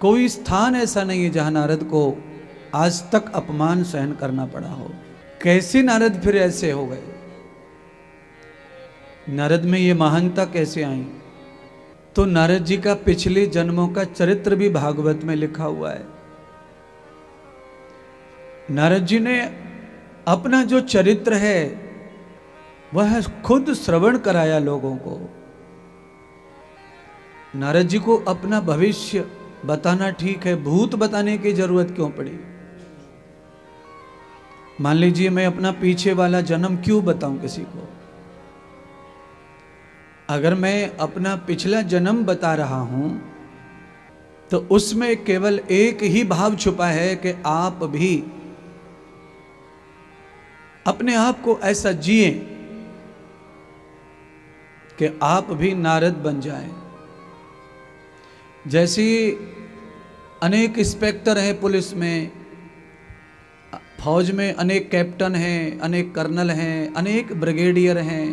कोई स्थान ऐसा नहीं है जहां नारद को आज तक अपमान सहन करना पड़ा हो। कैसे नारद फिर ऐसे हो गए? नारद में ये महानता कैसे आई? तो नारद जी का पिछले जन्मों का चरित्र भी भागवत में लिखा हुआ है। नारद जी ने अपना जो चरित्र है वह खुद श्रवण कराया लोगों को। नारद जी को अपना भविष्य बताना ठीक है, भूत बताने की जरूरत क्यों पड़ी? मान लीजिए मैं अपना पीछे वाला जन्म क्यों बताऊं किसी को? अगर मैं अपना पिछला जन्म बता रहा हूं तो उसमें केवल एक ही भाव छुपा है कि आप भी अपने आप को ऐसा जिए कि आप भी नारद बन जाएं। जैसे अनेक इंस्पेक्टर हैं पुलिस में, फौज में अनेक कैप्टन हैं, अनेक कर्नल हैं, अनेक ब्रिगेडियर हैं,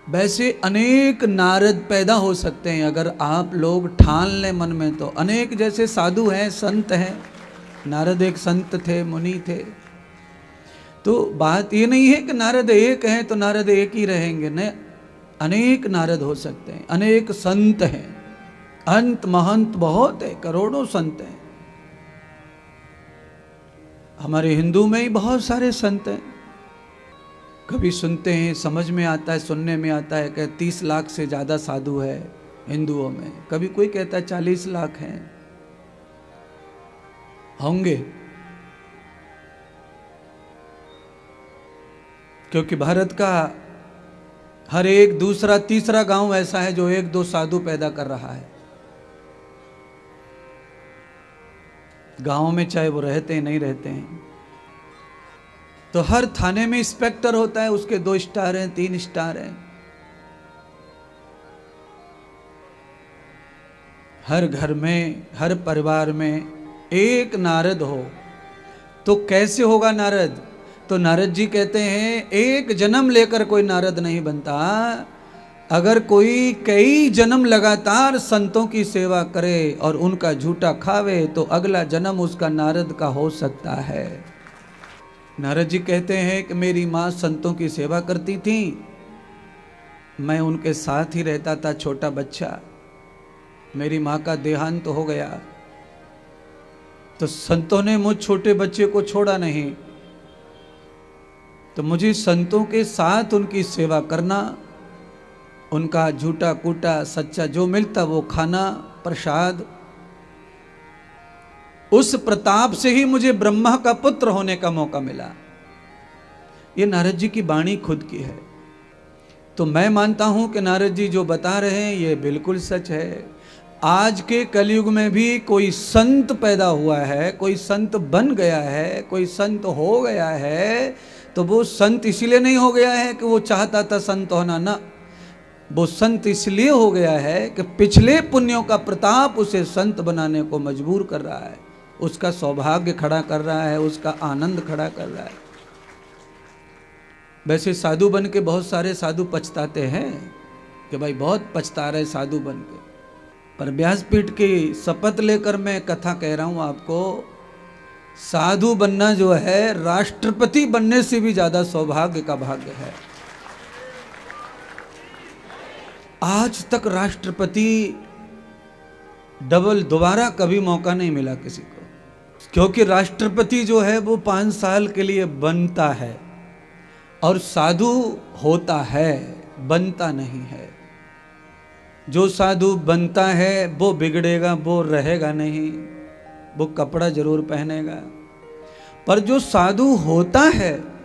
वैसे अनेक नारद पैदा हो सकते हैं अगर आप लोग ठान लें मन में। तो अनेक जैसे साधु हैं, संत हैं, नारद एक संत थे, मुनि थे। तो बात ये नहीं है कि नारद एक हैं तो नारद एक ही रहेंगे, नहीं, अनेक नारद हो सकते हैं, अनेक संत हैं, अंत महंत बहुत है, करोड़ों संत हैं। हमारे हिंदू में ही बहुत सारे संत हैं। कभी सुनते हैं, समझ में आता है, सुनने में आता है कि 30 लाख से ज्यादा साधु है हिंदुओं में। कभी कोई कहता है 40 लाख हैं, होंगे। क्योंकि भारत का हर एक दूसरा तीसरा गांव ऐसा है जो एक दो साधु पैदा कर रहा है। गांव में चाहे वो रहते हैं नहीं रहते हैं। तो हर थाने में इंस्पेक्टर होता है, उसके 2 स्टार हैं, 3 स्टार हैं। हर घर में, हर परिवार में एक नारद हो तो कैसे होगा नारद? तो नारद जी कहते हैं एक जन्म लेकर कोई नारद नहीं बनता। अगर कोई कई जन्म लगातार संतों की सेवा करे और उनका झूठा खावे तो अगला जन्म उसका नारद का हो सकता है। नारद जी कहते हैं कि मेरी माँ संतों की सेवा करती थी, मैं उनके साथ ही रहता था छोटा बच्चा। मेरी माँ का देहांत हो गया तो संतों ने मुझ छोटे बच्चे को छोड़ा नहीं, तो मुझे संतों के साथ उनकी सेवा करना, उनका झूठा कूटा सच्चा जो मिलता वो खाना, प्रसाद, उस प्रताप से ही मुझे ब्रह्मा का पुत्र होने का मौका मिला। ये नारद जी की वाणी खुद की है। तो मैं मानता हूं कि नारद जी जो बता रहे हैं ये बिल्कुल सच है। आज के कलयुग में भी कोई संत पैदा हुआ है, कोई संत बन गया है, कोई संत हो गया है, तो वो संत इसलिए नहीं हो गया है कि वो चाहता था संत होना, ना, वो संत इसलिए हो गया है कि पिछले पुण्यों का प्रताप उसे संत बनाने को मजबूर कर रहा है, उसका सौभाग्य खड़ा कर रहा है, उसका आनंद खड़ा कर रहा है। वैसे साधु बन के बहुत सारे साधु पछताते हैं कि भाई बहुत पछता रहे साधु बन के, पर व्यासपीठ की शपथ लेकर मैं कथा कह रहा हूं आपको, साधु बनना जो है राष्ट्रपति बनने से भी ज्यादा सौभाग्य का भाग्य है। आज तक राष्ट्रपति दोबारा कभी मौका नहीं मिला किसी को, क्योंकि राष्ट्रपति जो है वो 5 साल के लिए बनता है और साधु होता है, बनता नहीं है। जो साधु बनता है वो बिगड़ेगा, वो रहेगा नहीं, वो कपड़ा जरूर पहनेगा। पर जो साधु होता है